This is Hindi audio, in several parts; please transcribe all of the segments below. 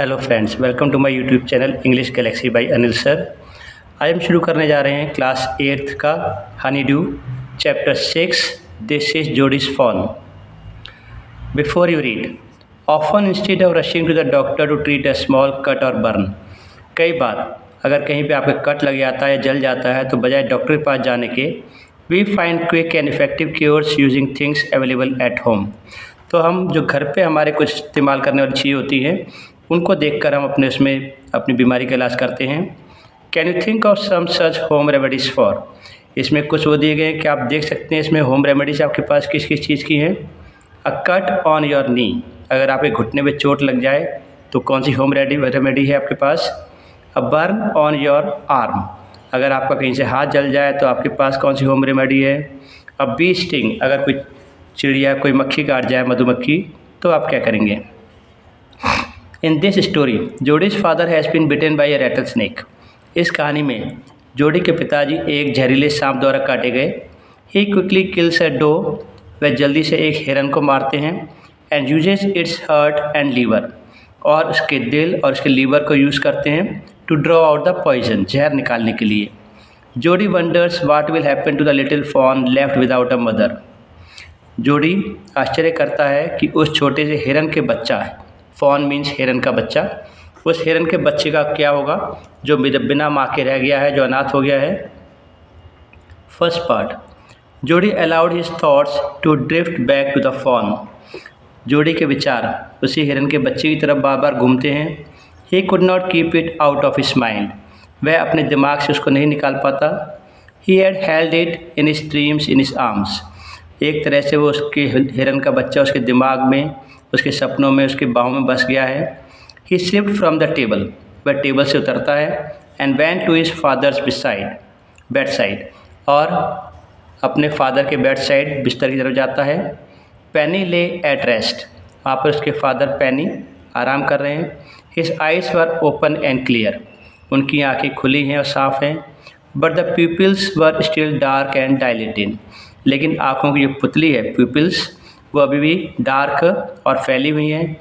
Hello friends, welcome to my YouTube channel English Galaxy by Anil sir. आज हम शुरू करने जा रहे हैं क्लास 8th का honeydew chapter 6 this is Jody's fawn. Before you read, often instead of rushing to the doctor to treat a small cut और बर्न। कई बार अगर कहीं पे आपका कट लग जाता है या जल जाता है तो बजाय डॉक्टर के पास जाने के we find quick and effective cures using things available at home. तो हम जो घर पे हमारे कुछ इस्तेमाल करने वाली चीज़ होती हैं उनको देखकर हम अपनी बीमारी का इलाज करते हैं। Can you think of some such home remedies for. इसमें कुछ वो दिए गए हैं कि आप देख सकते हैं इसमें होम रेमेडीज़ आपके पास किस किस चीज़ की हैं। अ कट ऑन योर नी, अगर आपके घुटने में चोट लग जाए तो कौन सी होम रेमेडी है आपके पास। A burn on your arm, अगर आपका कहीं से हाथ जल जाए तो आपके पास कौन सी होम रेमेडी है। अ बी स्टिंग, अगर कोई चिड़िया कोई मक्खी काट जाए मधुमक्खी तो आप क्या करेंगे। In this story Jody's father has been bitten by a rattlesnake. इस कहानी में जोडी के पिताजी एक जहरीले सांप द्वारा काटे गए। He quickly kills a doe, वह जल्दी से एक हिरन को मारते हैं। And uses its heart and liver, और उसके दिल और उसके लीवर को यूज़ करते हैं to draw out the poison, जहर निकालने के लिए। Jody wonders what will happen to the little fawn left without a mother. Jody आश्चर्य करता है कि उस छोटे से हिरन के बच्चा है, फॉन मीन्स हिरन का बच्चा, उस हिरन के बच्चे का क्या होगा जो बिना माँ के रह गया है, जो अनाथ हो गया है। First part, Jody allowed his thoughts to drift back to the fawn. Jody के विचार उसी हिरन के बच्चे की तरफ बार बार घूमते हैं। ही could not keep it out of his mind, वह अपने दिमाग से उसको नहीं निकाल पाता। He had held it in his dreams in his arms, एक तरह से वो उसके हिरन का बच्चा उसके दिमाग में, उसके सपनों में, उसके बाहों में बस गया है। He slipped from the table, वह टेबल से उतरता है। And went to his father's bedside, और अपने फादर के बेड साइड बिस्तर की तरफ जाता है। पेनी ले एट रेस्ट, वहाँ पर उसके फादर पेनी आराम कर रहे हैं। His eyes were open and clear, उनकी आँखें खुली हैं और साफ़ हैं। But the pupils were still dark and dilated, लेकिन आँखों की जो पुतली है प्यूपिल्स वो अभी भी डार्क और फैली हुई हैं।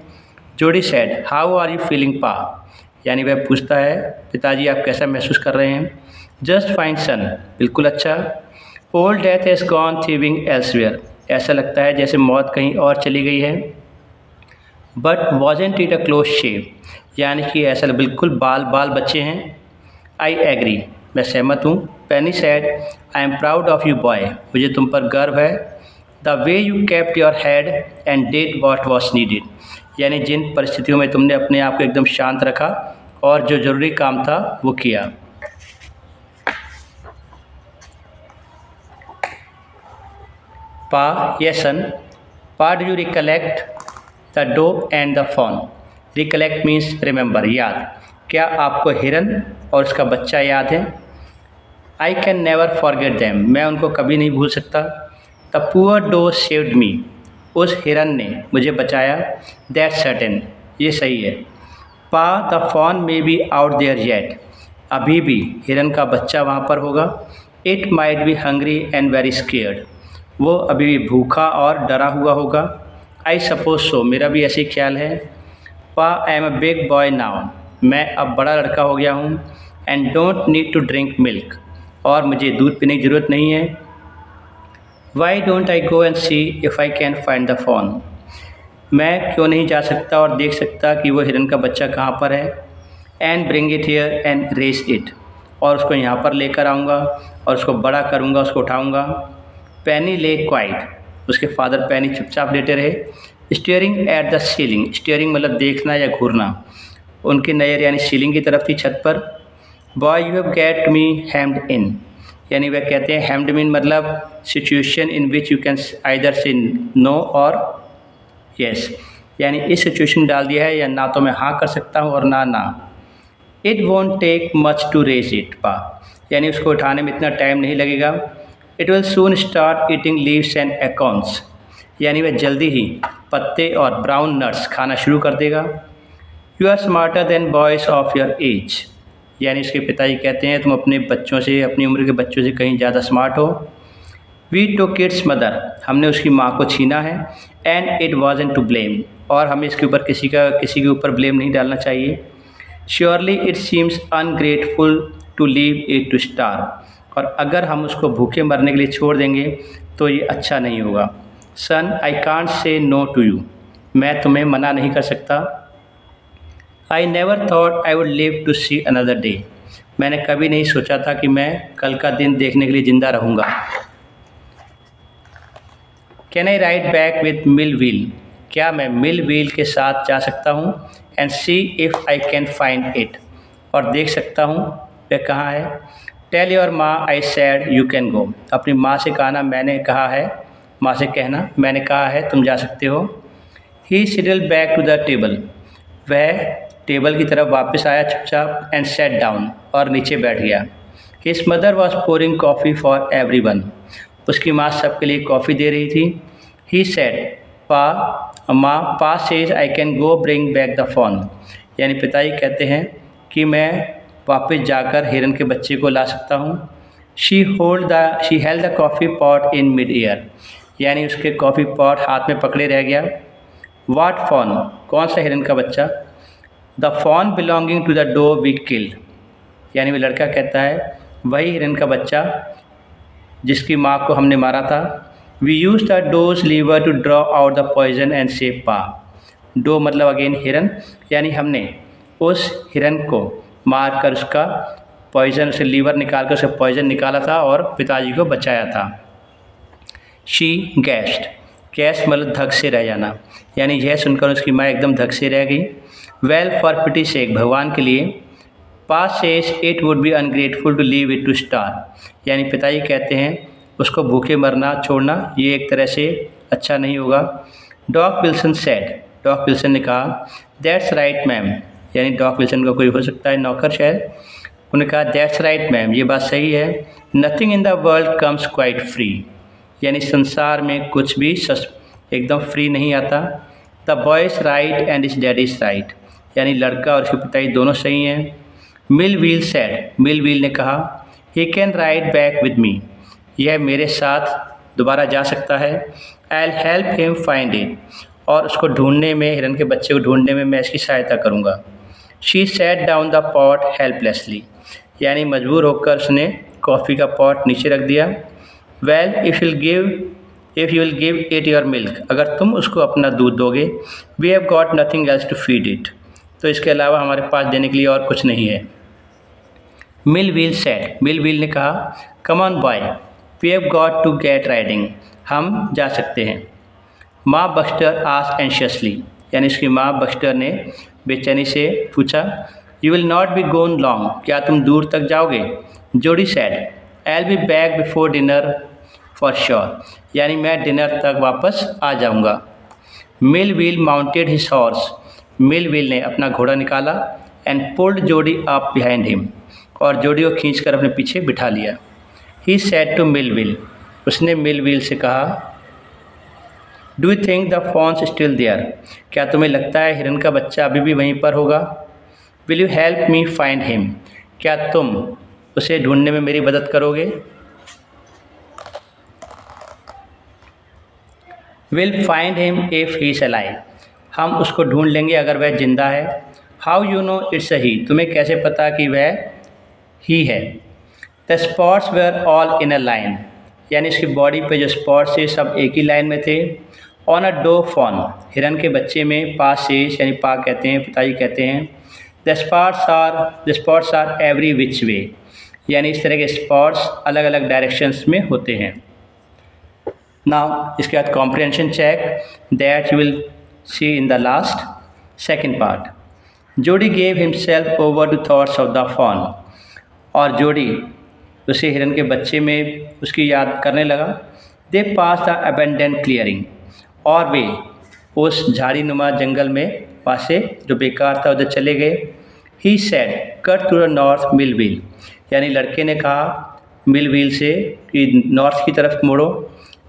Jody said how are you feeling pa, यानी वह पूछता है पिताजी आप कैसा महसूस कर रहे हैं। जस्ट फाइन सन, बिल्कुल अच्छा। Old death has gone thieving elsewhere, ऐसा लगता है जैसे मौत कहीं और चली गई है। But wasn't it a close shave, यानी कि ऐसा बिल्कुल बाल बच्चे हैं। आई एग्री, मैं सहमत हूँ। Penny said I am proud of you boy, मुझे तुम पर गर्व है। The way you kept your head and did what was needed, यानी जिन परिस्थितियों में तुमने अपने आप को एकदम शांत रखा और जो ज़रूरी काम था वो किया। पा, yes son. Pa, do you recollect the doe and the fawn. Recollect means remember, याद। क्या आपको हिरन और उसका बच्चा याद है। I can never forget them, मैं उनको कभी नहीं भूल सकता। The poor doe saved me, उस हिरन ने मुझे बचाया। दैट सर्टेन, ये सही है। Pa, the fawn may be out there yet, अभी भी हिरन का बच्चा वहाँ पर होगा। It might be hungry and very scared, वो अभी भी भूखा और डरा हुआ होगा। आई सपोज सो, मेरा भी ऐसे ही ख्याल है। Pa, I am a big boy now, मैं अब बड़ा लड़का हो गया हूँ। And don't need to drink milk, और मुझे दूध पीने की ज़रूरत नहीं है। Why don't I go and see if I can find the fawn, मैं क्यों नहीं जा सकता और देख सकता कि वो हिरन का बच्चा कहाँ पर है। And bring it here and raise it, और उसको यहाँ पर लेकर आऊँगा और उसको बड़ा करूँगा, उसको उठाऊँगा। पेनी ले क्वाइट, उसके फादर पेनी चुपचाप लेटे रहे। Steering at the ceiling, steering मतलब देखना या घूरना, उनकी नज़र यानी सीलिंग की तरफ थी, छत पर। Boy you have get me hemmed in, यानी वह कहते हैं हेम्ड मीन मतलब situation in which you can either say no or yes, यानी इस सिचुएशन में डाल दिया है या ना तो मैं हाँ कर सकता हूँ और ना। It won't take much to raise it पा, यानी उसको उठाने में इतना टाइम नहीं लगेगा। It will soon start eating leaves and acorns, यानी वह जल्दी ही पत्ते और ब्राउन नट्स खाना शुरू कर देगा। You are smarter than boys of your age, यानी उसके पिताजी कहते हैं तुम अपने बच्चों से, अपनी उम्र के बच्चों से कहीं ज़्यादा स्मार्ट हो। वी टुक इट्स मदर, हमने उसकी माँ को छीना है। And it wasn't to blame, और हमें इसके ऊपर किसी के ऊपर ब्लेम नहीं डालना चाहिए। Surely it seems ungrateful to leave it to starve, और अगर हम उसको भूखे मरने के लिए छोड़ देंगे तो ये अच्छा नहीं होगा। Son I can't say no to you, मैं तुम्हें मना नहीं कर सकता। I never thought I would live to see another day, मैंने कभी नहीं सोचा था कि मैं कल का दिन देखने के लिए ज़िंदा रहूँगा। Can I ride back with mill wheel, क्या मैं मिल व्हील के साथ जा सकता हूँ। And see if I can find it, और देख सकता हूँ वह कहाँ है। टेल योर माँ आई सैड यू कैन गो, अपनी माँ से कहना मैंने कहा है, माँ से कहना मैंने कहा है तुम जा सकते हो। He settled back to the table, वह टेबल की तरफ वापस आया चुपचाप। एंड सेट डाउन, और नीचे बैठ गया। His mother was pouring coffee for every one, उसकी माँ सबके लिए कॉफ़ी दे रही थी। ही said ma pa says I can go bring back the fawn, यानी पिताजी कहते हैं कि मैं वापस जाकर हिरन के बच्चे को ला सकता हूँ। She held the coffee pot in mid air, यानी उसके कॉफ़ी पॉट हाथ में पकड़े रह गया। वाट फॉन, कौन सा हिरन का बच्चा। The fawn belonging to the doe we killed, यानी वह लड़का कहता है वही हिरन का बच्चा जिसकी माँ को हमने मारा था। We use the doe's liver to draw out the poison and save pa, doe मतलब अगेन हिरन, यानी हमने उस हिरन को मार कर उसका पॉइजन, उसे लीवर निकाल कर उसे पॉइजन निकाला था और पिताजी को बचाया था। शी गैस्ड, गैस मतलब धक से रह जाना, यानी यह सुनकर उसकी माँ एकदम धक से रह गई। वेल फॉर पिटी सेक, भगवान के लिए। Pa says it would be ungrateful to leave it to starve, यानी पिताजी कहते हैं उसको भूखे मरना छोड़ना ये एक तरह से अच्छा नहीं होगा। Doc Wilson said, Doc Wilson ने कहा दैट्स राइट मैम, यानी डॉक विल्सन का कोई हो सकता है नौकर शायद, उन्होंने कहा दैट्स राइट मैम, ये बात सही है। Nothing in the world comes quite free, यानी संसार में कुछ भी एकदम फ्री नहीं आता। The boy is right and is daddy is right, यानी लड़का और उसके पिताजी दोनों सही हैं। मिल व्हील सेड, मिल व्हील ने कहा he can ride back with me, यह मेरे साथ दोबारा जा सकता है। I will help him find it, और उसको ढूंढने में, हिरन के बच्चे को ढूंढने में मैं इसकी सहायता करूँगा। She said down the pot helplessly, यानी मजबूर होकर उसने कॉफ़ी का पॉट नीचे रख दिया। Well if you will give it your milk, अगर तुम उसको अपना दूध दोगे। We have got nothing else to feed it, तो इसके अलावा हमारे पास देने के लिए और कुछ नहीं है। Millwheel said, Millwheel ने कहा come on boy we have got to get riding, हम जा सकते हैं। माँ बक्स्टर आस्क्ड एंशियसली, यानी उसकी माँ बक्स्टर ने बेचैनी से पूछा you will not be gone long, क्या तुम दूर तक जाओगे। Jody said I will be back before dinner for sure, यानी मैं डिनर तक वापस आ जाऊँगा। Millwheel mounted his horse, Millwheel ने अपना घोड़ा निकाला। And pulled Jody up behind him, और जोडी को खींचकर अपने पीछे बिठा लिया। He said to Millwheel, उसने मिल व्हील से कहा do you think the fawns still there, क्या तुम्हें लगता है हिरन का बच्चा अभी भी वहीं पर होगा। Will you help me find him, क्या तुम उसे ढूंढने में मेरी मदद करोगे। Will find him if he is alive, हम उसको ढूंढ लेंगे अगर वह जिंदा है। How you know it's a he, तुम्हें कैसे पता कि वह ही है। The spots where all in a line, यानी इसकी बॉडी पे जो स्पॉट्स थे सब एक ही लाइन में थे। ऑन अ डो फॉन, हिरन के बच्चे में पा शेष, यानी पा कहते हैं, पिताजी कहते हैं। The spots are every which way, यानी इस तरह के स्पॉट्स अलग अलग डायरेक्शंस में होते हैं। नाउ इसके बाद comprehension check that you will see in the last second part. Jody gave himself over to thoughts of the fawn, और जोडी उसे हिरन के बच्चे में उसकी याद करने लगा। दे पास द अबेंडेंट क्लियरिंग, और वे उस झाड़ी नुमा जंगल में वहाँ से जो बेकार था उधर चले गए। He said cut to the north Millwheel, यानी लड़के ने कहा मिल व्हील से कि नॉर्थ की तरफ मोड़ो।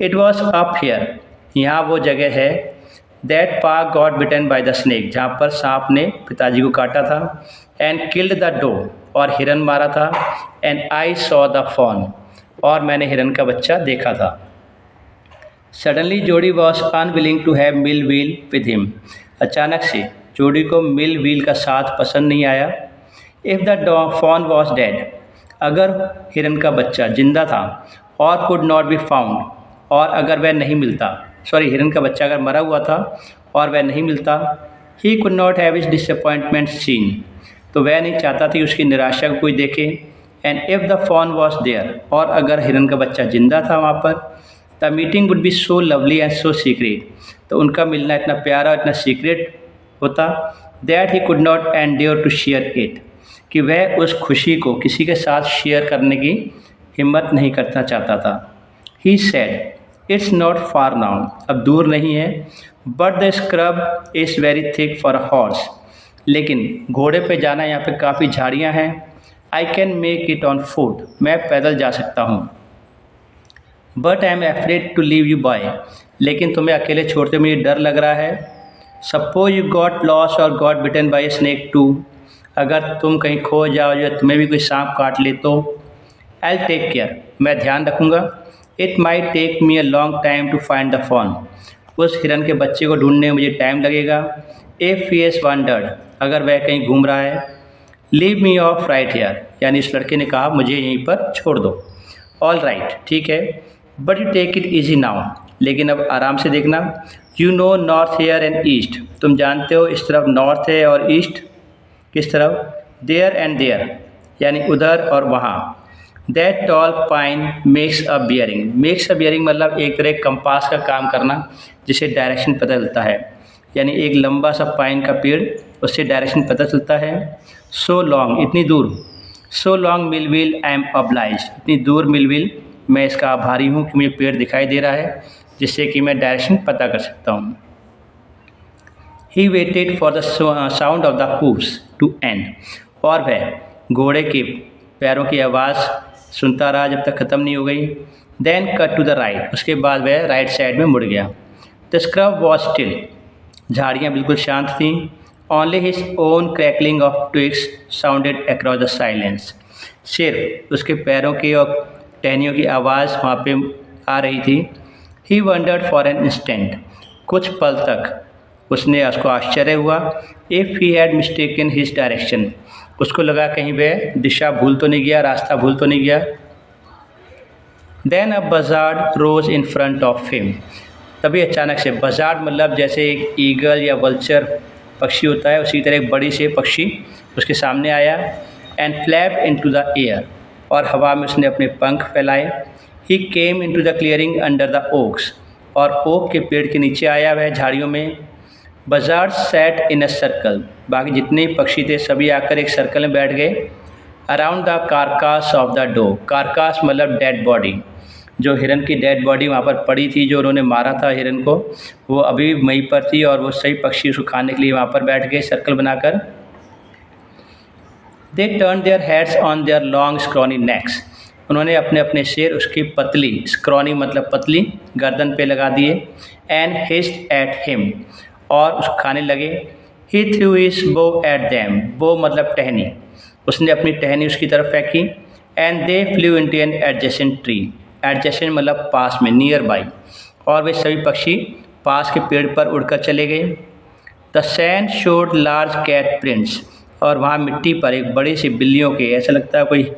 इट वॉज अप हेयर, यहाँ वो जगह है। That pa got bitten by the snake, जहाँ पर सांप ने पिताजी को काटा था। एंड किल्ड द डो, और हिरन मारा था। And I saw the fawn, और मैंने हिरन का बच्चा देखा था। Suddenly Jody was unwilling to have Millwheel with him, अचानक से जोड़ी को मिल व्हील का साथ पसंद नहीं आया। If the fawn was dead, अगर हिरन का बच्चा जिंदा था, और कुड नॉट बी फाउंड, और अगर वह नहीं मिलता, सॉरी हिरन का बच्चा अगर मरा हुआ था और वह नहीं मिलता, he could not have his disappointment seen, तो वह नहीं चाहता थी उसकी निराशा को कोई देखे। And if the fawn was there, और अगर हिरन का बच्चा जिंदा था वहाँ पर, the meeting would be so lovely and so secret, तो उनका मिलना इतना प्यारा इतना सीक्रेट होता, that he could not endure to share it, कि वह उस खुशी को किसी के साथ शेयर करने की हिम्मत नहीं करना चाहता था। He said it's not far now, अब दूर नहीं है, but the scrub is very thick for a horse, लेकिन घोड़े पे जाना यहाँ पे काफ़ी झाड़ियाँ हैं। I can make it on foot, मैं पैदल जा सकता हूँ। But I am afraid to leave you boy, लेकिन तुम्हें अकेले छोड़ते मुझे डर लग रहा है। सपोज यू गॉट लॉस्ट और got bitten by a snake to, अगर तुम कहीं खो जाओ या तुम्हें भी कोई सांप काट ले तो। आई विल टेक केयर, मैं ध्यान रखूँगा। It might take me a long time to find the fawn, उस हिरन के बच्चे को ढूंढने में मुझे टाइम लगेगा। इफ़ ही हैज़ वंडर्ड, अगर वह कहीं घूम रहा है। Leave me of right here, यानी इस लड़के ने कहा मुझे यहीं पर छोड़ दो। ऑल राइट, ठीक है, but you take it easy now, लेकिन अब आराम से देखना। You know north here and east, तुम जानते हो इस तरफ नॉर्थ है और ईस्ट किस तरफ, देयर एंड देयर, यानी उधर और वहाँ। That toll pine makes a bearing, makes a bearing मतलब एक तरह कंपास का काम करना, जिसे डायरेक्शन पता चलता है, यानी एक लंबा सा पाइन का पेड़, उससे डायरेक्शन पता चलता है। सो लॉन्ग, इतनी दूर। So long Millville, I am obliged, इतनी दूर मिलविल, मैं इसका आभारी हूँ कि मुझे पेड़ दिखाई दे रहा है जिससे कि मैं डायरेक्शन पता कर सकता हूँ। He waited for the sound of the hooves to end, और वह घोड़े के पैरों की आवाज़ सुनता रहा जब तक ख़त्म नहीं हो गई। Then cut to the right, उसके बाद वह राइट साइड में मुड़ गया। द स्क्रब वॉज स्टिल, झाड़ियाँ बिल्कुल शांत थीं। Only his own crackling of twigs sounded across the silence, सिर्फ उसके पैरों की और टहनियों की आवाज़ वहाँ पे आ रही थी। ही वंडर्ड फॉर एन इंस्टेंट, कुछ पल तक उसने उसको आश्चर्य हुआ। If he had mistaken his direction, उसको लगा कहीं वह दिशा भूल तो नहीं गया, रास्ता भूल तो नहीं गया। Then a buzzard rose in front of him, तभी अचानक से, बजार्ड मतलब जैसे एक ईगल या वल्चर पक्षी होता है, उसी तरह एक बड़ी से पक्षी उसके सामने आया। And flapped into the air, और हवा में उसने अपने पंख फैलाए। He came into the clearing under the oaks, और ओक के पेड़ के नीचे आया वह झाड़ियों में। बजार्ड सैट इन अ सर्कल, बाकी जितने पक्षी थे सभी आकर एक सर्कल में बैठ गए। Around the कारकास of the dog, कारकास मतलब डेड बॉडी, जो हिरन की डेड बॉडी वहाँ पर पड़ी थी, जो उन्होंने मारा था हिरन को, वो अभी भी वहीं पर थी, और वो सही पक्षी उसको खाने के लिए वहाँ पर बैठ गए सर्कल बनाकर। They turn their heads on their long scrawny next, उन्होंने अपने अपने शेर उसकी पतली, स्क्रॉनी मतलब पतली, गर्दन पे लगा दिए। एंड हिस्ड एट हिम, और उसको खाने लगे। He threw his bow at them, bow मतलब टहनी, उसने अपनी टहनी उसकी तरफ फेंकी। And they flew into an adjacent tree, adjacent मतलब पास में, नियर बाई, और वे सभी पक्षी पास के पेड़ पर उड़कर चले गए। The sand showed large cat prints, और वहाँ मिट्टी पर एक बड़ी सी बिल्लियों के, ऐसा लगता है कोई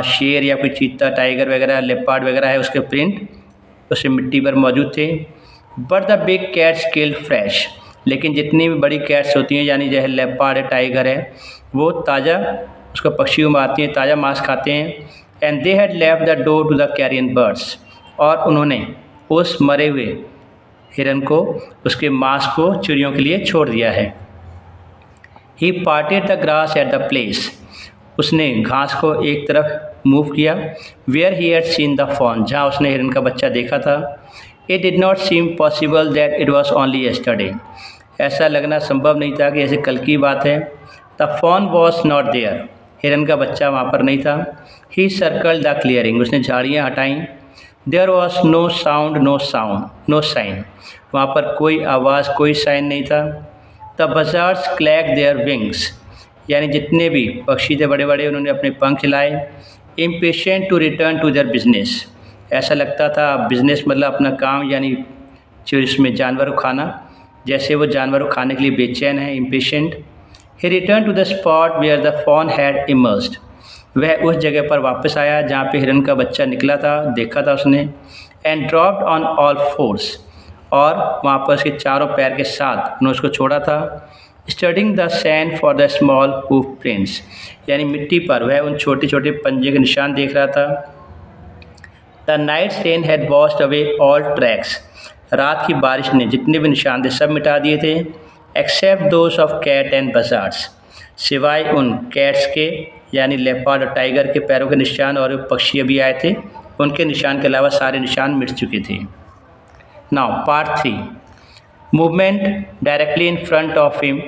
शेर या कोई चीता, टाइगर वगैरह, लेपर्ड वगैरह है, उसके प्रिंट उस मिट्टी पर मौजूद थे। But the big cats killed fresh, लेकिन जितनी भी बड़ी कैट्स होती हैं, यानी जैसे लेपर्ड है, टाइगर है, वो ताज़ा उसको पक्षियों में आती हैं, ताज़ा मांस खाते हैं। And they had left the doe to the carrion birds, और उन्होंने उस मरे हुए हिरन को, उसके मांस को चिड़ियों के लिए छोड़ दिया है। He parted the grass at the place, उसने घास को एक तरफ मूव किया। Where he had seen the fawn, जहाँ उसने हिरन का बच्चा देखा था। It did not seem possible that it was only yesterday, ऐसा लगना संभव नहीं था कि ऐसे कल की बात है। The fawn was not there, हिरन का बच्चा वहाँ पर नहीं था। ही सर्कल द क्लियरिंग, उसने झाड़ियाँ हटाईं। There was no sound no sign, वहाँ पर कोई आवाज़ कोई साइन नहीं था। The buzzards clack their wings, यानी जितने भी पक्षी थे बड़े बड़े, उन्होंने अपने पंख हिलाए। Impatient to return to their business, ऐसा लगता था बिजनेस मतलब अपना काम, यानी जो इसमें जानवर को खाना। जैसे वो जानवर को खाने के लिए बेचैन है, impatient. He return to the spot where the fawn had immersed. वह उस जगह पर वापस आया जहाँ पे हिरन का बच्चा निकला था, देखा था उसने। And dropped on all fours, और वहाँ पर उसके चारों पैर के साथ उन्होंने उसको छोड़ा था। Studying the sand for the small hoof prints, यानी मिट्टी पर वह उन छोटे छोटे पंजे के निशान देख रहा था। The night rain had washed away all tracks. रात की बारिश ने जितने भी निशान थे सब मिटा दिए थे। Except those of cat and buzzards, सिवाय उन कैट्स के यानी लेपर्ड और टाइगर के पैरों के निशान, और पक्षी अभी आए थे उनके निशान के अलावा सारे निशान मिट चुके थे। Now part 3, movement directly in front of him,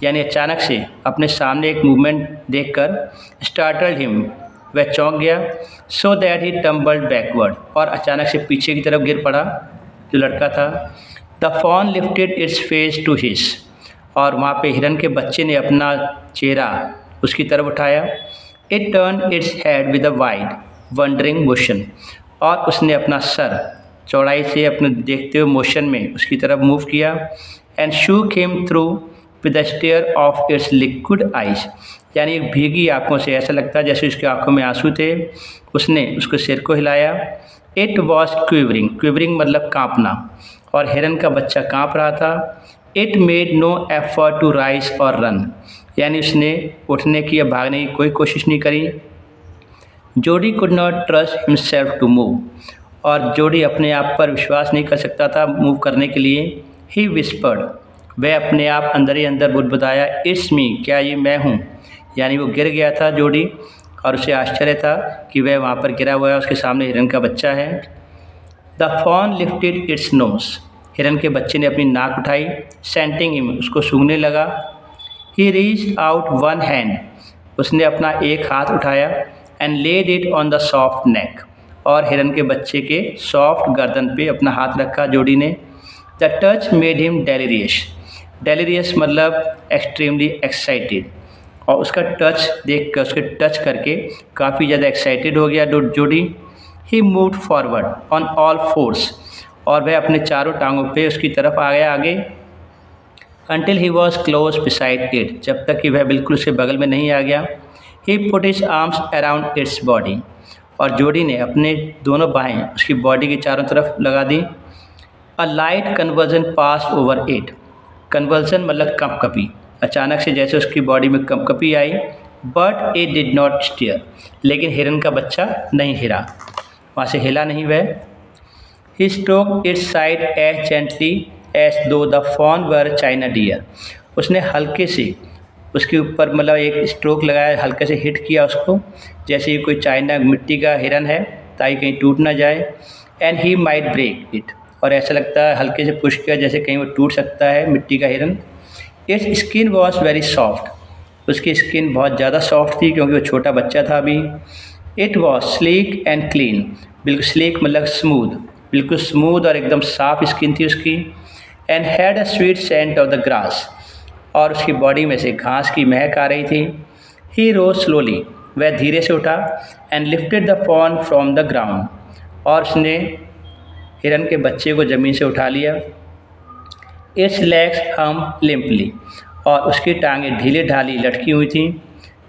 यानी अचानक से अपने सामने एक मूवमेंट देखकर स्टार्टल्ड हिम, वह चौंक गया। So that he tumbled backward, और अचानक से पीछे की तरफ गिर पड़ा जो लड़का था। The fawn lifted its face to his, और वहाँ पे हिरन के बच्चे ने अपना चेहरा उसकी तरफ उठाया। It turn its head with a wide wondering motion, और उसने अपना सर चौड़ाई से अपने देखते हुए मोशन में उसकी तरफ मूव किया। And shook him through with the stare of its liquid eyes, यानी भीगी आंखों से, ऐसा लगता है जैसे उसकी आंखों में आंसू थे। उसने उसको सिर को हिलाया। इट वॉज क्विवरिंग, क्विवरिंग मतलब कांपना, और हिरन का बच्चा कांप रहा था। It made no effort to rise और रन, यानी उसने उठने की या भागने की कोई कोशिश नहीं करी। Jody could not trust himself to move, और जोडी अपने आप पर विश्वास नहीं कर सकता था मूव करने के लिए। ही विस्पर्ड, वह अपने आप अंदर ही अंदर बुदबुदाया, इट्स मी, क्या ये मैं हूँ। यानी वो गिर गया था जोडी, और उसे आश्चर्य था कि वह वहाँ पर गिरा हुआ है, उसके सामने हिरन का बच्चा है। The fawn lifted its nose, हिरन के बच्चे ने अपनी नाक उठाई। सेंटिंग हिम, उसको सूंघने लगा। He reached out one hand, उसने अपना एक हाथ उठाया। And laid it on the soft neck, और हिरन के बच्चे के सॉफ्ट गर्दन पे अपना हाथ रखा जोडी ने। The touch made him delirious, delirious मतलब एक्सट्रीमली एक्साइटेड, और उसका टच देख कर, उसके टच करके काफ़ी ज़्यादा एक्साइटेड हो गया Jody. He moved forward on all fours, और वह अपने चारों टांगों पे उसकी तरफ आ गया आगे। Until he was close beside it, जब तक कि वह बिल्कुल उसके बगल में नहीं आ गया। He put his arms around its body, और जोडी ने अपने दोनों बाहें उसकी बॉडी की चारों तरफ लगा दी। A light convulsion pass over it, convulsion मतलब कंपकपी, अचानक से जैसे उसकी बॉडी में कंपकपी आई। But it did not stir, लेकिन हिरन का बच्चा नहीं हिला, वहाँ से हिला नहीं वह। He stroke its side as gently as though the fawn were china deer, उसने हल्के से उसके ऊपर मतलब एक स्ट्रोक लगाया, हल्के से हिट किया उसको, जैसे ही कोई चाइना मिट्टी का हिरन है ताकि कहीं टूट ना जाए। And he might break it, और ऐसा लगता है हल्के से पुश किया जैसे कहीं वो टूट सकता है मिट्टी का हिरन। It's skin was very soft, उसकी स्किन बहुत ज़्यादा सॉफ्ट थी क्योंकि वो छोटा बच्चा था अभी। It was sleek and clean, बिल्कुल स्लीक मतलब स्मूथ, बिल्कुल स्मूथ और एकदम साफ स्किन थी उसकी। And had a sweet scent of the grass, और उसकी बॉडी में से घास की महक आ रही थी। ही रोज स्लोली, वह धीरे से उठा। And lifted the fawn from the ground, और उसने हिरन के बच्चे को ज़मीन से उठा लिया। इट्स लेग्स हम लिम्पली, और उसकी टांगें ढीले ढाली लटकी हुई थी।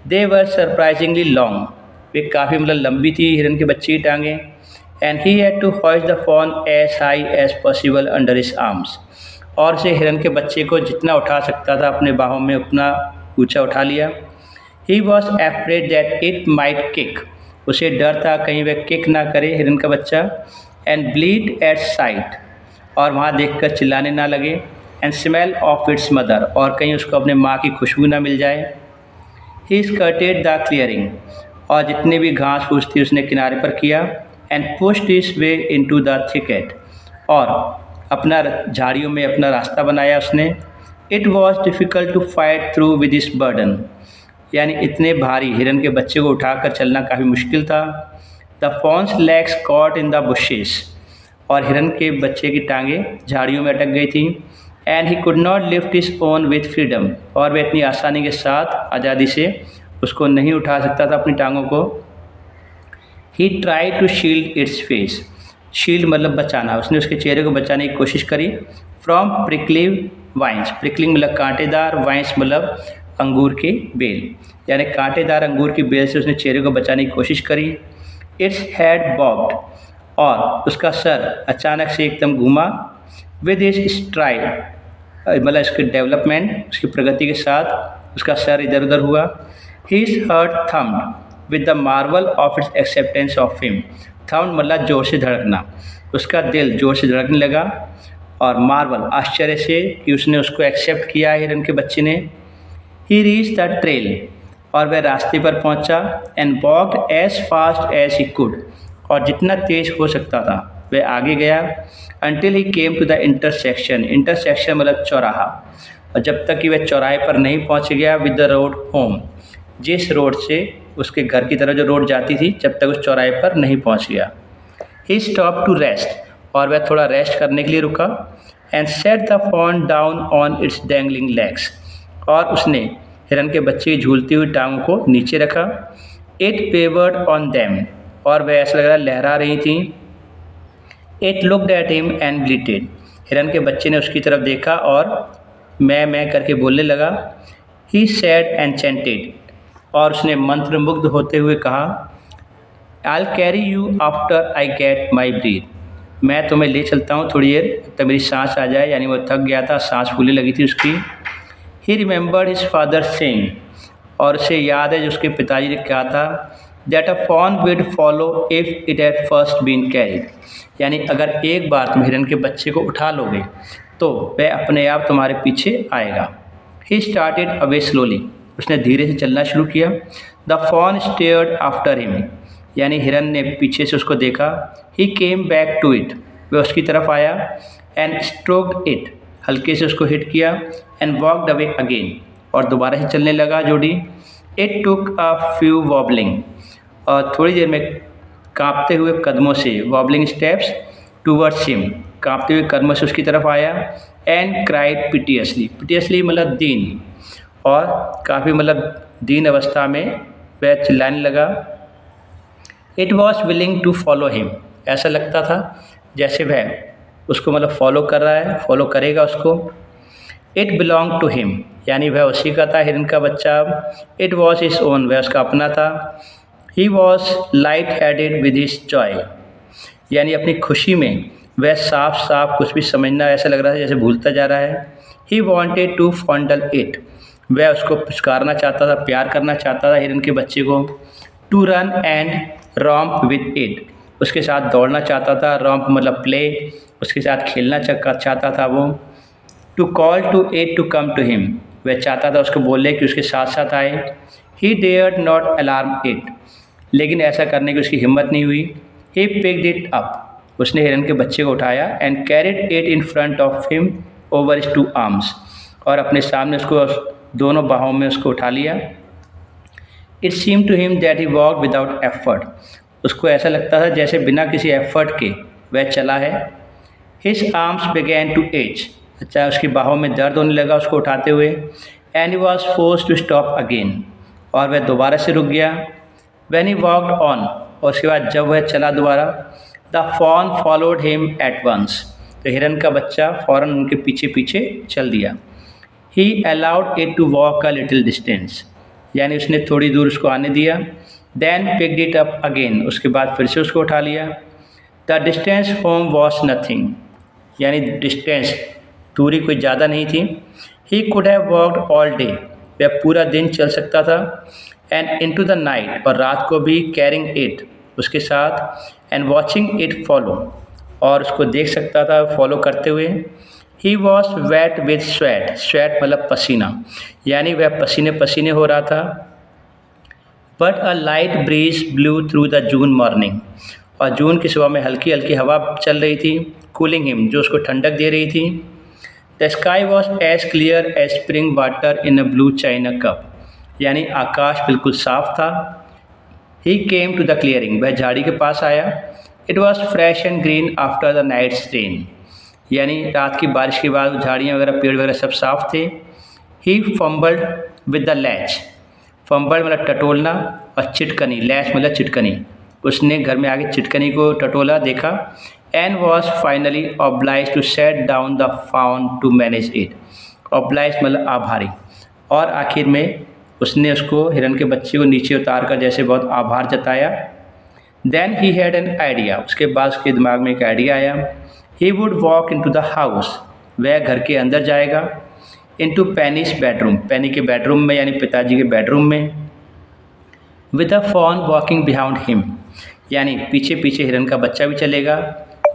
दे वर सरप्राइजिंगली लॉन्ग, वे काफ़ी मतलब लंबी थी हिरन के बच्चे की टांगें। And he had to hoist the fawn as high as possible under his arms, और उसे हिरन के बच्चे को जितना उठा सकता था अपने बाहों में उतना ऊंचा उठा लिया। He was afraid that it might kick, उसे डर था कहीं वह किक ना करे हिरन का बच्चा। एंड ब्लीड एट साइट, और वहाँ देखकर चिल्लाने ना लगे। And smell of its mother, और कहीं उसको अपने माँ की खुशबू ना मिल जाए। ही स्कर्टेड द क्लियरिंग, और जितनी भी घास फूस थी उसने किनारे पर किया। And pushed his way into the thicket, और अपना झाड़ियों में अपना रास्ता बनाया उसने। It was difficult to fight through with this burden, यानी इतने भारी हिरन के बच्चे को उठाकर चलना काफ़ी मुश्किल था। The fawns legs caught in the bushes, और हिरन के बच्चे की टांगें झाड़ियों में अटक गई थी। And he could not lift his own with freedom, और वह इतनी आसानी के साथ आज़ादी से उसको नहीं उठा सकता था अपनी टांगों को। He try to shield its face, shield मतलब बचाना, उसने उसके चेहरे को बचाने की कोशिश करी। From prickly wines. प्रिकलिंग मतलब कांटेदार, वाइन्स मतलब अंगूर के बेल, यानी कांटेदार अंगूर की बेल से उसने चेहरे को बचाने की कोशिश करी। इट्स हेड बॉब्ड, और उसका सर अचानक से एकदम घूमा। विद इज स्ट्राइड मतलब इसके डेवलपमेंट, उसकी प्रगति के साथ उसका सर इधर उधर हुआ। His heart thumped with the marvel of its acceptance of him. Thumped मतलब जोर से धड़कना, उसका दिल जोर से धड़कने लगा, और मार्वल आश्चर्य से कि उसने उसको एक्सेप्ट किया हिरन के बच्चे ने। ही रीच द ट्रेल, और वह रास्ते पर पहुंचा। And walked as fast as he could, और जितना तेज हो सकता था वह आगे गया। Until he came to the intersection. Intersection मतलब चौराहा, और जब तक कि वह चौराहे पर नहीं पहुंच गया विद द रोड होम, जिस रोड से उसके घर की तरफ जो रोड जाती थी, जब तक उस चौराहे पर नहीं पहुंच गया। ही स्टॉप टू रेस्ट, और वह थोड़ा रेस्ट करने के लिए रुका। And set the fawn down on its dangling legs, और उसने हिरन के बच्चे की झूलती हुई टांगों को नीचे रखा। इट वेवर्ड ऑन देम, और वह ऐसा लग रहा लहरा रही थी। It looked at him and bleated, हिरन के बच्चे ने उसकी तरफ देखा और मैं करके बोलने लगा। ही सैड एंड चैंटेड, और उसने मंत्रमुग्ध होते हुए कहा, I'll carry you after I get my breath। मैं तुम्हें ले चलता हूँ थोड़ी देर तब मेरी सांस आ जाए, यानी वो थक गया था, सांस फूलने लगी थी उसकी। He remembered his father saying, और उसे याद है जो उसके पिताजी ने कहा था, that a fawn would follow if it had first been carried। यानी अगर एक बार तुम हिरन के बच्चे को उठा लोगे तो वह अपने आप तुम्हारे पीछे आएगा। He started away slowly, उसने धीरे से चलना शुरू किया। The fawn stared after him, यानी हिरन ने पीछे से उसको देखा। He came back to it, वह उसकी तरफ आया। And stroked it, हल्के से उसको हिट किया। And walked away again, और दोबारा से चलने लगा जोड़ी। It took a few wobbling, और थोड़ी देर में कांपते हुए कदमों से, wobbling steps towards him, कांपते हुए कदमों से उसकी तरफ आया। And cried piteously, piteously मतलब दीन, और काफ़ी मतलब दीन अवस्था में वह चिल्लाने लगा। It was willing to follow him, ऐसा लगता था जैसे वह उसको मतलब फॉलो कर रहा है, फॉलो करेगा उसको। इट बिलोंग टू हिम, यानी वह उसी का था, हिरन का बच्चा। इट वॉज हिज ओन, वह उसका अपना था। He was light headed with his Joy, यानी अपनी खुशी में वह साफ साफ कुछ भी समझना ऐसा लग रहा था जैसे भूलता जा रहा है। ही वॉन्टेड टू फॉन्डल इट, वह उसको पुचकारना चाहता था, प्यार करना चाहता था हिरन के बच्चे को। To run and romp with it, उसके साथ दौड़ना चाहता था। रॉम्प मतलब प्ले, उसके साथ खेलना चाहता था वो। To call to it to come to him, वह चाहता था उसको बोले कि उसके साथ साथ आए। ही डेयर्ड नॉट अलार्म इट, लेकिन ऐसा करने की उसकी हिम्मत नहीं हुई। ही पिक्ड इट अप, उसने हिरन के बच्चे को उठाया। And carried it in front of him over his two arms, और अपने सामने उसको दोनों बाहों में उसको उठा लिया। It seem to him that he walk without effort, उसको ऐसा लगता था जैसे बिना किसी एफर्ट के वह चला है। His arms began to ache, अच्छा उसकी बाहों में दर्द होने लगा उसको उठाते हुए। And he was forced to stop again, और वह दोबारा से रुक गया। व्हेन ही वॉकड ऑन, और उसके बाद जब वह चला दोबारा, the fawn followed him at once, तो हिरन का बच्चा फ़ौरन उनके पीछे पीछे चल दिया। He allowed it to walk a little distance, यानी उसने थोड़ी दूर उसको आने दिया। Then picked it up again, उसके बाद फिर से उसको उठा लिया। The distance home was nothing, यानी डिस्टेंस दूरी कोई ज़्यादा नहीं थी। He could have walked all day, वह पूरा दिन चल सकता था। And into the night, और रात को भी। कैरिंग इट, उसके साथ। एंड वॉचिंग इट फॉलो, और उसको देख सकता था फॉलो करते हुए। He was wet with sweat, sweat मतलब पसीना, यानी वह पसीने पसीने हो रहा था। But a light breeze blew through the June morning, और जून की सुबह में हल्की हल्की हवा चल रही थी। कूलिंग हिम, जो उसको ठंडक दे रही थी। The sky was as clear as spring water in a blue china cup, यानी आकाश बिल्कुल साफ था। He came to the clearing, वह झाड़ी के पास आया। It was fresh and green after the night's rain, यानी रात की बारिश के बाद झाड़ियाँ वगैरह पेड़ वगैरह सब साफ थे। ही फम्बल्ड विद द लैच, फम्बल्ड मतलब टटोलना, और चिटकनी, लैच मतलब चिटकनी, उसने घर में आके चिटकनी को टटोला देखा। And was finally obliged to set down the fawn to manage it, obliged मतलब आभारी। और आखिर में उसने उसको हिरन के बच्चे को नीचे उतार कर जैसे बहुत आभार जताया। Then he had an idea, उसके बाद उसके दिमाग में एक आइडिया आया। He would walk into the house, वह घर के अंदर जाएगा। इनटू पेनीज बेडरूम, पेनी के बेडरूम में यानी पिताजी के बेडरूम में। With the fawn walking behind him, यानी पीछे पीछे हिरन का बच्चा भी चलेगा।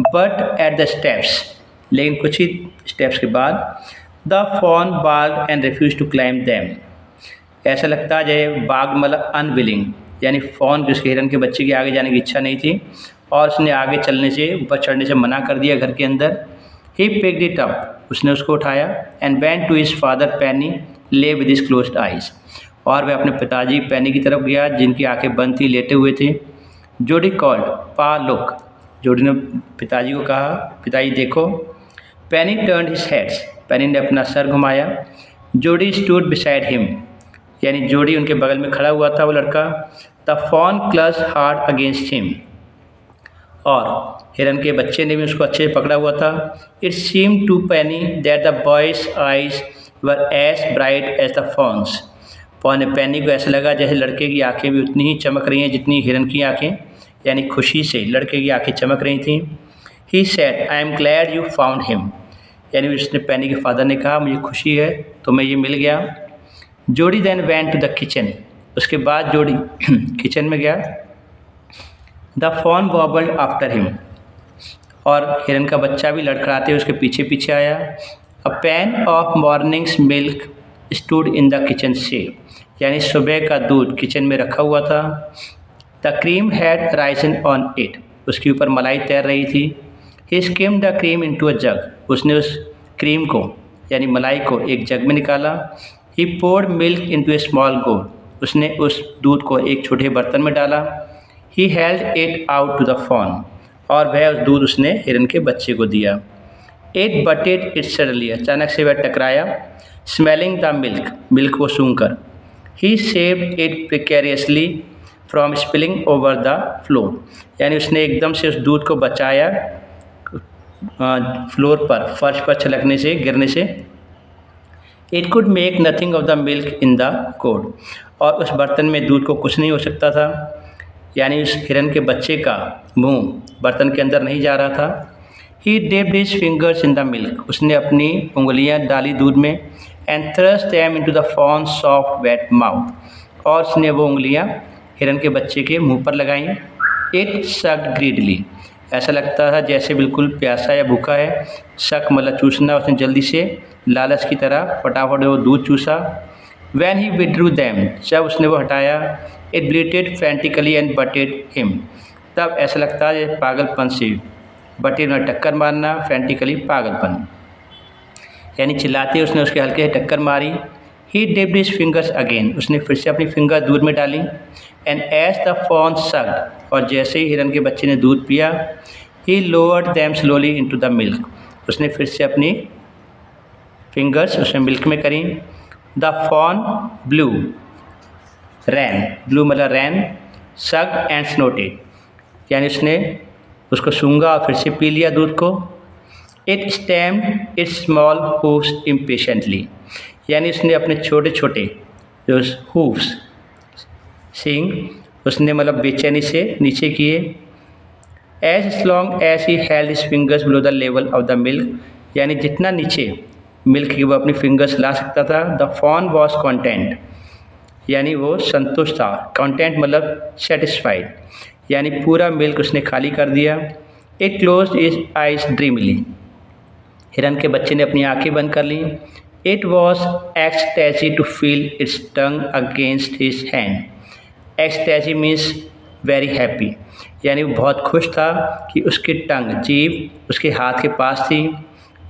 बट एट द स्टेप्स, लेकिन कुछ ही स्टेप्स के बाद the fawn balked and refused to climb them, ऐसा लगता है जैसे बाग मतलब अनविलिंग, यानी फॉन जिसके हिरन के बच्चे की आगे जाने की इच्छा नहीं थी और उसने आगे चलने से ऊपर चढ़ने से मना कर दिया घर के अंदर। ही पिक्ड इट अप, उसने उसको उठाया। And went to his father Penny lay with his closed eyes, और वह अपने पिताजी पेनी की तरफ गया जिनकी आंखें बंद थी, लेटे हुए थे। जोडी कॉल्ड पा लुक, जोडी ने पिताजी को कहा पिताजी देखो। पेनी टर्न्ड हिज हेड्स, पेनी ने अपना सर घुमाया। जोडी स्टूड बिसाइड हिम, यानी जोडी उनके बगल में खड़ा हुआ था वो लड़का। The fawn clutch hard against him, और हिरन के बच्चे ने भी उसको अच्छे से पकड़ा हुआ था। It seem to Penny that the boy's eyes were as bright as the fawn's, Penny को ऐसा लगा जैसे लड़के की आंखें भी उतनी ही चमक रही हैं जितनी हिरन की आंखें, यानी खुशी से लड़के की आंखें चमक रही थीं। He said I am glad you found him, यानी उसने पेनी के फादर ने कहा मुझे खुशी है तुम्हें ये मिल गया। Jody then went to the kitchen, उसके बाद जोडी किचन में गया। The fawn wobbled after him, और हिरन का बच्चा भी लड़खड़ाते उसके पीछे पीछे आया। A pan of morning's milk stood in the kitchen से, यानी सुबह का दूध किचन में रखा हुआ था। The cream had risen on it, उसके ऊपर मलाई तैर रही थी। He skimmed the cream into a jug, उसने उस क्रीम को यानी मलाई को एक जग में निकाला। He poured milk into a small gourd, उसने उस दूध को एक छोटे बर्तन में डाला। He held it out to the fawn, और वह उस दूध उसने हिरन के बच्चे को दिया। इट बटेड इट सडनली, अचानक से वह टकराया। स्मेलिंग द मिल्क, मिल्क को सूंघकर। He saved it precariously from spilling over the floor, यानी उसने एकदम से उस दूध को बचाया फ्लोर पर, फर्श पर छलकने से, गिरने से। It could make nothing of the milk in the गोड, और उस बर्तन में दूध को कुछ नहीं हो सकता था, यानी उस हिरन के बच्चे का मुंह बर्तन के अंदर नहीं जा रहा था। He dipped his fingers in the milk, उसने अपनी उंगलियां डाली दूध में। And thrust them into the fawn soft wet mouth, और उसने वो उंगलियां हिरन के बच्चे के मुंह पर लगाई। इट सक्ड ग्रीडली, ऐसा लगता था जैसे बिल्कुल प्यासा या भूखा है। शक मतलब चूसना, उसने जल्दी से लालच की तरह फटाफट वो दूध चूसा। वैन ही विड्रू दैम, जब उसने वो हटाया। इट ब्लीटेड फ्रेंटिकली एंड बटेड हिम, तब ऐसा लगता है जैसे पागलपन से, बटेड में टक्कर मारना, फ्रेंटिकली पागलपन, यानी चिल्लाते उसने उसके हल्के से टक्कर मारी। He dipped his fingers again, उसने फिर से अपनी फिंगर दूध में डाली। And as the fawn sucked, और जैसे ही हिरन के बच्चे ने दूध पिया। He lowered them slowly into the milk, उसने फिर से अपनी फिंगर्स उसमें मिल्क में करी। The fawn blew ran, blew मतलब रैन, सग एंड स्नोटेड, यानी उसने उसको सूंघा और फिर से पी लिया दूध को। It stamped it's small hooves impatiently, यानी उसने अपने छोटे छोटे जो हूव्स सींग उसने मतलब बेचैनी से नीचे किए। As long as he held his fingers below the level of the milk, यानी जितना नीचे मिल्क की वो अपनी फिंगर्स ला सकता था। द फॉन वॉज कॉन्टेंट, यानी वो संतुष्ट था। कॉन्टेंट मतलब सेटिस्फाइड, यानी पूरा मिल्क उसने खाली कर दिया। It closed his eyes dreamily, हिरन के बच्चे ने अपनी आंखें बंद कर ली। It was ecstasy to feel its tongue against his hand, ecstasy means very happy, यानी वो बहुत खुश था कि उसकी टंग जीभ उसके हाथ के पास थी।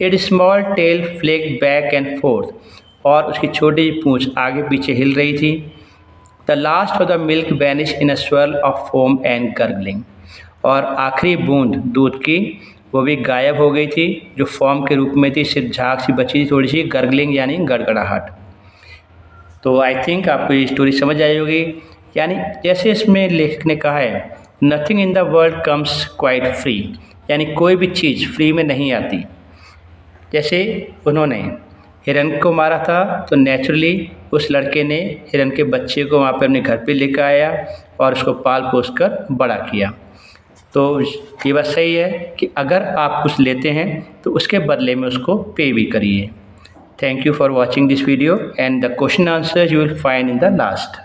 It small tail flick back and forth, और उसकी छोटी पूंछ आगे पीछे हिल रही थी। The last of the milk vanish in a swirl of foam and gurgling, और आखिरी बूंद दूध की वो भी गायब हो गई थी, जो फॉर्म के रूप में थी, सिर्फ झाग सी बची थी थोड़ी सी, गर्गलिंग यानी गड़गड़ाहट। तो आई थिंक आपको ये स्टोरी समझ आई होगी। यानी जैसे इसमें लेखक ने कहा है nothing in the world comes quite free, यानी कोई भी चीज़ फ्री में नहीं आती। जैसे उन्होंने हिरन को मारा था तो नेचुरली उस लड़के ने हिरन के बच्चे को वहाँ पे अपने घर पे लेकर आया और उसको पाल पोस कर बड़ा किया। तो ये बात सही है कि अगर आप कुछ लेते हैं तो उसके बदले में उसको पे भी करिए। Thank you for watching this video, and the question answers you will find in the last.